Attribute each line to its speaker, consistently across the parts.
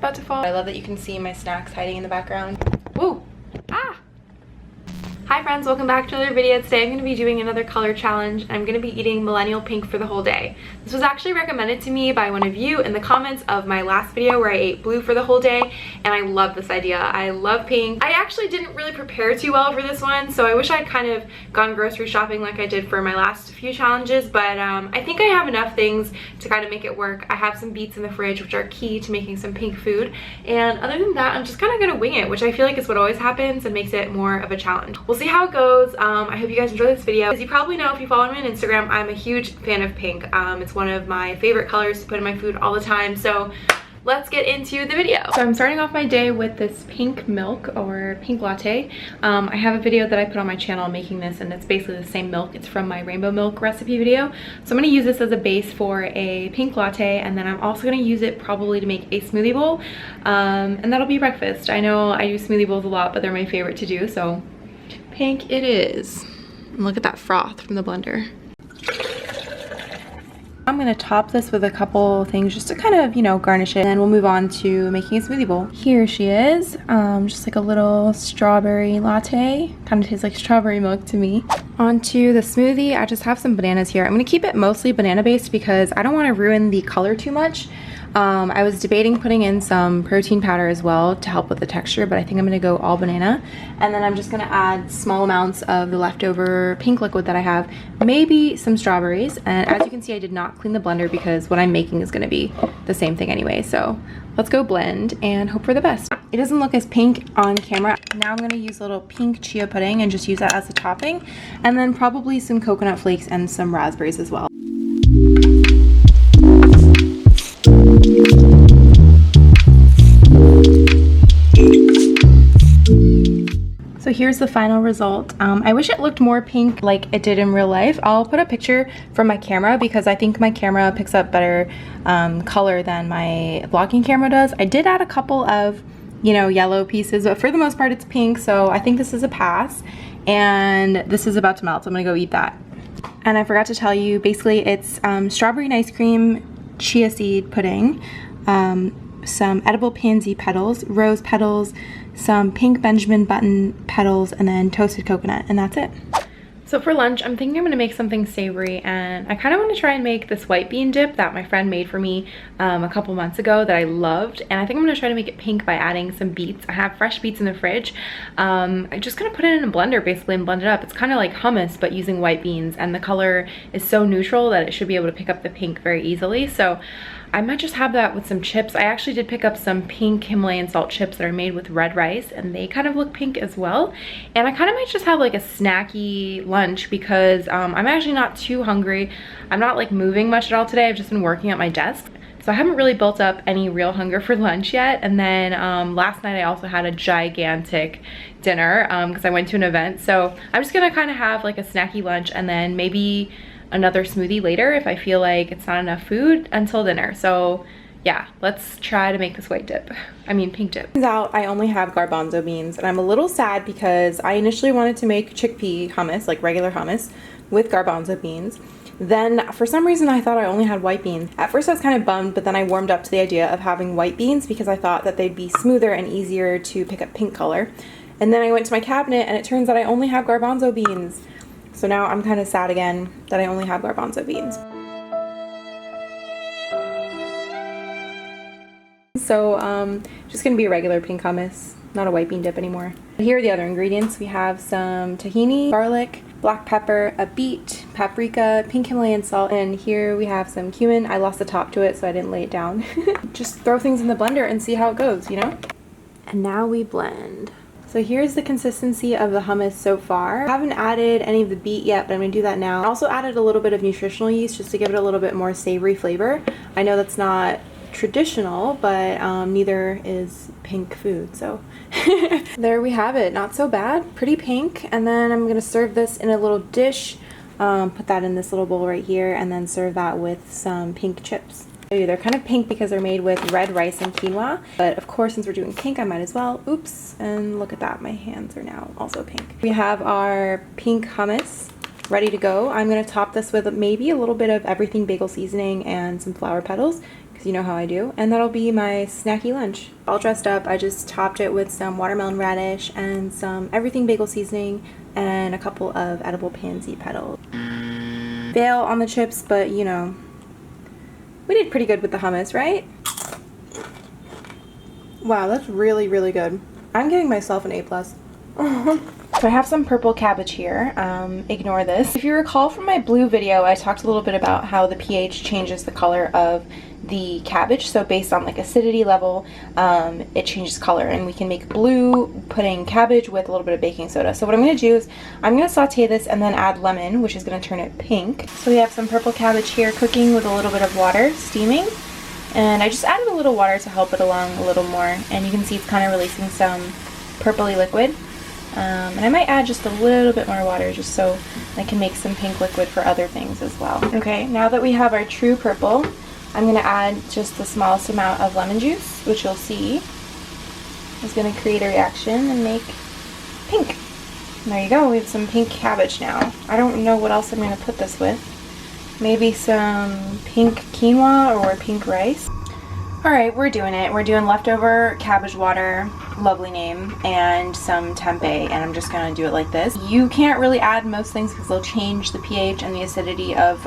Speaker 1: about to fall. I love that you can see my snacks hiding in the background. Woo! Ah! Hi friends, welcome back to another video. Today I'm going to be doing another color challenge and I'm going to be eating millennial pink for the whole day. This was actually recommended to me by one of you in the comments of my last video where I ate blue for the whole day, and I love this idea. I love pink. I actually didn't really prepare too well for this one, so I wish I'd kind of gone grocery shopping like I did for my last few challenges, but I think I have enough things to kind of make it work. I have some beets in the fridge, which are key to making some pink food, and other than that I'm just kind of going to wing it, which I feel like is what always happens and makes it more of a challenge. We'll see how it goes. I hope you guys enjoy this video. As you probably know if you follow me on Instagram, I'm a huge fan of pink. It's one of my favorite colors to put in my food all the time, so let's get into the video. So I'm starting off my day with this pink milk or pink latte. I have a video that I put on my channel making this, and it's basically the same milk. It's from my rainbow milk recipe video. So I'm going to use this as a base for a pink latte, and then I'm also going to use it probably to make a smoothie bowl, and that'll be breakfast. I know I do smoothie bowls a lot, but they're my favorite to do, so pink it is. And look at that froth from the blender. I'm gonna top this with a couple things just to kind of, you know, garnish it, and then we'll move on to making a smoothie bowl. Here she is, just like a little strawberry latte. Kind of tastes like strawberry milk to me. Onto the smoothie, I just have some bananas here. I'm gonna keep it mostly banana based because I don't want to ruin the color too much. I was debating putting in some protein powder as well to help with the texture, but I think I'm gonna go all banana. And then I'm just gonna add small amounts of the leftover pink liquid that I have, maybe some strawberries. And as you can see, I did not clean the blender because what I'm making is gonna be the same thing anyway. So let's go blend and hope for the best. It doesn't look as pink on camera. Now I'm gonna use a little pink chia pudding and just use that as a topping. And then probably some coconut flakes and some raspberries as well. So here's the final result. I wish it looked more pink like it did in real life. I'll put a picture from my camera because I think my camera picks up better color than my vlogging camera does. I did add a couple of, you know, yellow pieces, but for the most part it's pink, so I think this is a pass. And this is about to melt, so I'm gonna go eat that. And I forgot to tell you, basically it's strawberry and ice cream, chia seed pudding, some edible pansy petals, rose petals, some pink Benjamin button petals, and then toasted coconut, and that's it. So for lunch, I'm thinking I'm gonna make something savory, and I kind of want to try and make this white bean dip that my friend made for me a couple months ago that I loved, and I think I'm gonna try to make it pink by adding some beets. I have fresh beets in the fridge. I'm just gonna put it in a blender basically and blend it up. It's kind of like hummus but using white beans, and the color is so neutral that it should be able to pick up the pink very easily. So I might just have that with some chips. I actually did pick up some pink Himalayan salt chips that are made with red rice, and they kind of look pink as well. And I kind of might just have like a snacky lunch because I'm actually not too hungry. I'm not like moving much at all today. I've just been working at my desk. So I haven't really built up any real hunger for lunch yet. And then last night I also had a gigantic dinner because I went to an event. So I'm just gonna kind of have like a snacky lunch and then maybe another smoothie later if I feel like it's not enough food until dinner. So yeah, let's try to make this white dip. I mean pink dip. Turns out I only have garbanzo beans, and I'm a little sad because I initially wanted to make chickpea hummus, like regular hummus, with garbanzo beans. Then for some reason I thought I only had white beans. At first I was kind of bummed, but then I warmed up to the idea of having white beans because I thought that they'd be smoother and easier to pick up pink color. And then I went to my cabinet and it turns out I only have garbanzo beans. So now I'm kind of sad again that I only have garbanzo beans. So just gonna be a regular pink hummus, not a white bean dip anymore. Here are the other ingredients. We have some tahini, garlic, black pepper, a beet, paprika, pink Himalayan salt, and here we have some cumin. I lost the top to it so I didn't lay it down. Just throw things in the blender and see how it goes, you know? And now we blend. So here's the consistency of the hummus so far. I haven't added any of the beet yet, but I'm gonna do that now. I also added a little bit of nutritional yeast just to give it a little bit more savory flavor. I know that's not traditional, but neither is pink food, so there we have it. Not so bad, pretty pink. And then I'm gonna serve this in a little dish, put that in this little bowl right here, and then serve that with some pink chips. They're kind of pink because they're made with red rice and quinoa, but of course since we're doing pink I might as well. Oops, and look at that, my hands are now also pink. We have our pink hummus ready to go. I'm going to top this with maybe a little bit of everything bagel seasoning and some flower petals because you know how I do. And that'll be my snacky lunch. All dressed up, I just topped it with some watermelon radish and some everything bagel seasoning and a couple of edible pansy petals. Fail on the chips, but you know, we did pretty good with the hummus, right? Wow, that's really, really good. I'm giving myself an A+. So I have some purple cabbage here. Ignore this. If you recall from my blue video, I talked a little bit about how the pH changes the color of the cabbage. So based on like acidity level, it changes color, and we can make blue putting cabbage with a little bit of baking soda. So what I'm going to do is I'm going to saute this and then add lemon, which is going to turn it pink. So we have some purple cabbage here cooking with a little bit of water, steaming. And I just added a little water to help it along a little more. And you can see it's kind of releasing some purpley liquid. And I might add just a little bit more water just so I can make some pink liquid for other things as well. Okay, now that we have our true purple, I'm going to add just the smallest amount of lemon juice, which you'll see is going to create a reaction and make pink. And there you go, we have some pink cabbage now. I don't know what else I'm going to put this with. Maybe some pink quinoa or pink rice. Alright, we're doing it. We're doing leftover cabbage water, lovely name, and some tempeh, and I'm just going to do it like this. You can't really add most things because they'll change the pH and the acidity of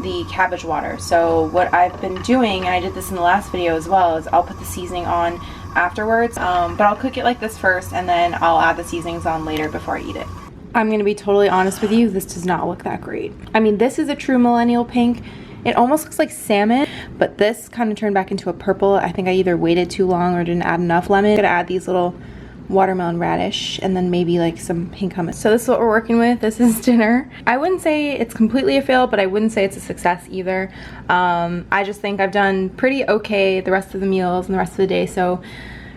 Speaker 1: the cabbage water. So what I've been doing, and I did this in the last video as well, is I'll put the seasoning on afterwards, but I'll cook it like this first, and then I'll add the seasonings on later before I eat it. I'm going to be totally honest with you, this does not look that great. I mean, this is a true millennial pink. It almost looks like salmon, but this kind of turned back into a purple. I think I either waited too long or didn't add enough lemon. I'm gonna add these little watermelon radish and then maybe like some pink hummus. So this is what we're working with. This is dinner. I wouldn't say it's completely a fail, but I wouldn't say it's a success either. I just think I've done pretty okay the rest of the meals and the rest of the day, so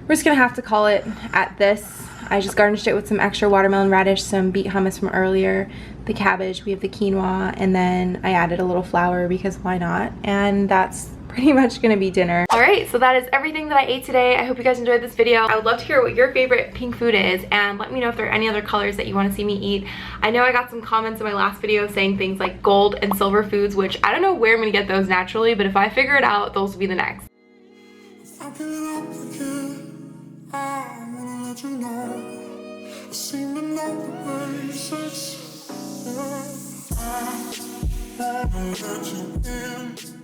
Speaker 1: we're just gonna have to call it at this. I just garnished it with some extra watermelon radish, some beet hummus from earlier, the cabbage, we have the quinoa, and then I added a little flour because why not? And that's pretty much gonna be dinner. Alright, so that is everything that I ate today. I hope you guys enjoyed this video. I would love to hear what your favorite pink food is, and let me know if there are any other colors that you want to see me eat. I know I got some comments in my last video saying things like gold and silver foods, which I don't know where I'm gonna get those naturally, but if I figure it out, those will be the next. You know, I seem to know the basics. I wanna let you in.